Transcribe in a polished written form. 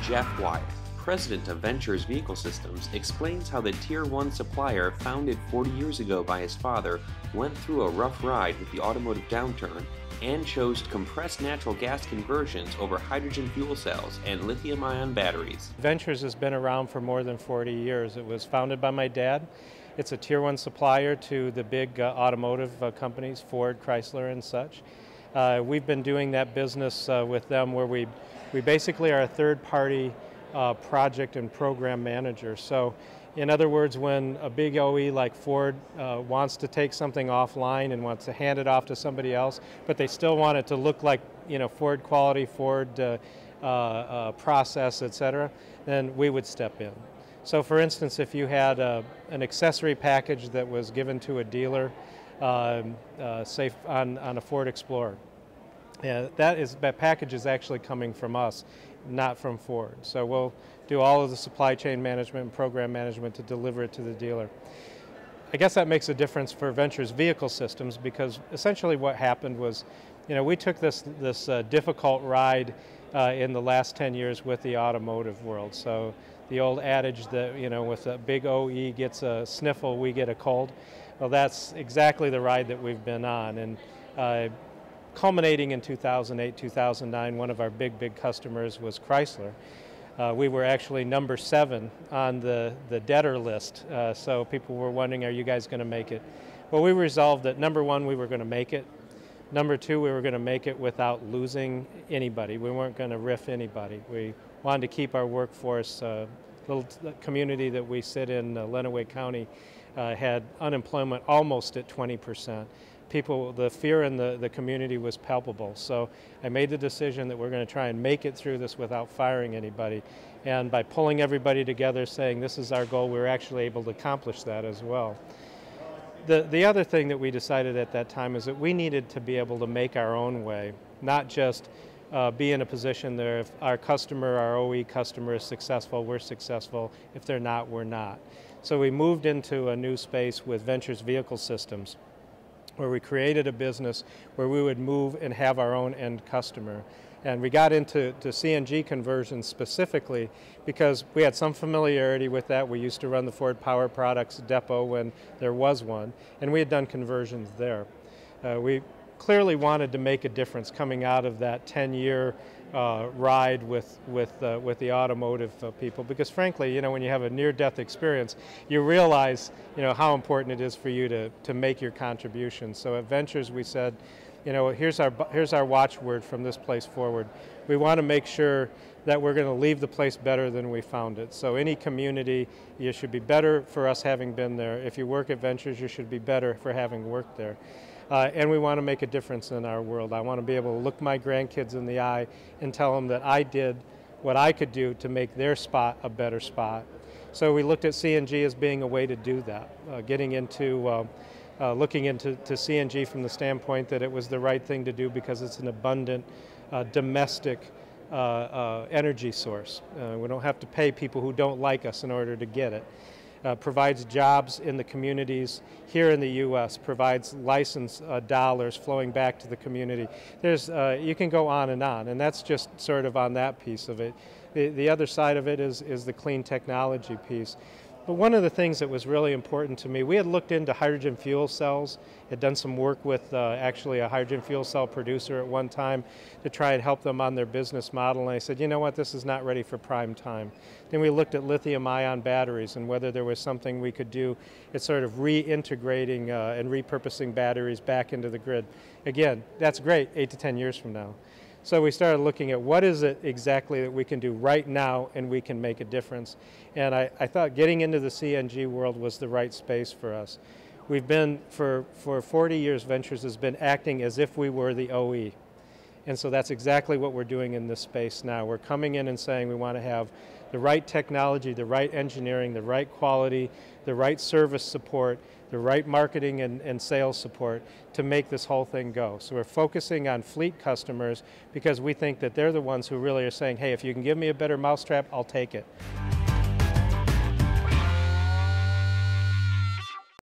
Jeff Wyatt, president of Venchurs Vehicle Systems, explains how the Tier 1 supplier founded 40 years ago by his father went through a rough ride with the automotive downturn and chose compressed natural gas conversions over hydrogen fuel cells and lithium-ion batteries. Venchurs has been around for more than 40 years. It was founded by my dad. It's a Tier 1 supplier to the big automotive companies, Ford, Chrysler, and such. We've been doing that business with them where we basically are a third-party project and program manager. So in other words, when a big OE like Ford wants to take something offline and wants to hand it off to somebody else, but they still want it to look like, you know, Ford quality, Ford process, etc., then we would step in. So for instance, if you had an accessory package that was given to a dealer, say on a Ford Explorer, that package is actually coming from us, not from Ford. So we'll do all of the supply chain management and program management to deliver it to the dealer. I guess that makes a difference for Venchurs Vehicle Systems, because essentially what happened was, you know, we took this difficult ride in the last 10 years with the automotive world. So the old adage that, you know, with a big OE gets a sniffle, we get a cold. Well, that's exactly the ride that we've been on. And culminating in 2008, 2009, one of our big customers was Chrysler. We were actually number 7 on the debtor list, so people were wondering, are you guys going to make it? Well, we resolved that number 1, we were going to make it. Number 2, we were going to make it without losing anybody. We weren't going to riff anybody. We wanted to keep our workforce. Little community that we sit in, Lenawee County, had unemployment almost at 20%. People, the fear in the community was palpable. So I made the decision that we're going to try and make it through this without firing anybody. And by pulling everybody together, saying this is our goal, we were actually able to accomplish that as well. The other thing that we decided at that time is that we needed to be able to make our own way, not just be in a position there if our customer, our OE customer is successful, we're successful. If they're not, we're not. So we moved into a new space with Venchurs Vehicle Systems, where we created a business where we would move and have our own end customer. And we got into CNG conversions specifically because we had some familiarity with that. We used to run the Ford Power Products depot when there was one, and we had done conversions there. We clearly wanted to make a difference coming out of that 10-year ride with the automotive people, because frankly, you know, when you have a near-death experience, you realize, you know, how important it is for you to make your contribution. So at Venchurs we said, you know, here's our watchword from this place forward. We want to make sure that we're going to leave the place better than we found it. So any community, you should be better for us having been there. If you work at Venchurs, you should be better for having worked there. And we want to make a difference in our world. I want to be able to look my grandkids in the eye and tell them that I did what I could do to make their spot a better spot. So we looked at CNG as being a way to do that, getting into looking into CNG from the standpoint that it was the right thing to do because it's an abundant domestic energy source. We don't have to pay people who don't like us in order to get it. Provides jobs in the communities here in the U.S., provides license dollars flowing back to the community. There's, you can go on, and that's just sort of on that piece of it. The other side of it is the clean technology piece. But one of the things that was really important to me, we had looked into hydrogen fuel cells, had done some work with actually a hydrogen fuel cell producer at one time to try and help them on their business model, and I said, you know what, this is not ready for prime time. Then we looked at lithium-ion batteries and whether there was something we could do at sort of reintegrating and repurposing batteries back into the grid. Again, that's great 8 to 10 years from now. So we started looking at what is it exactly that we can do right now and we can make a difference. And I thought getting into the CNG world was the right space for us. We've been, for 40 years, Venchurs has been acting as if we were the OE. And so that's exactly what we're doing in this space now. We're coming in and saying we want to have the right technology, the right engineering, the right quality, the right service support, the right marketing and sales support to make this whole thing go. So we're focusing on fleet customers because we think that they're the ones who really are saying, hey, if you can give me a better mousetrap, I'll take it.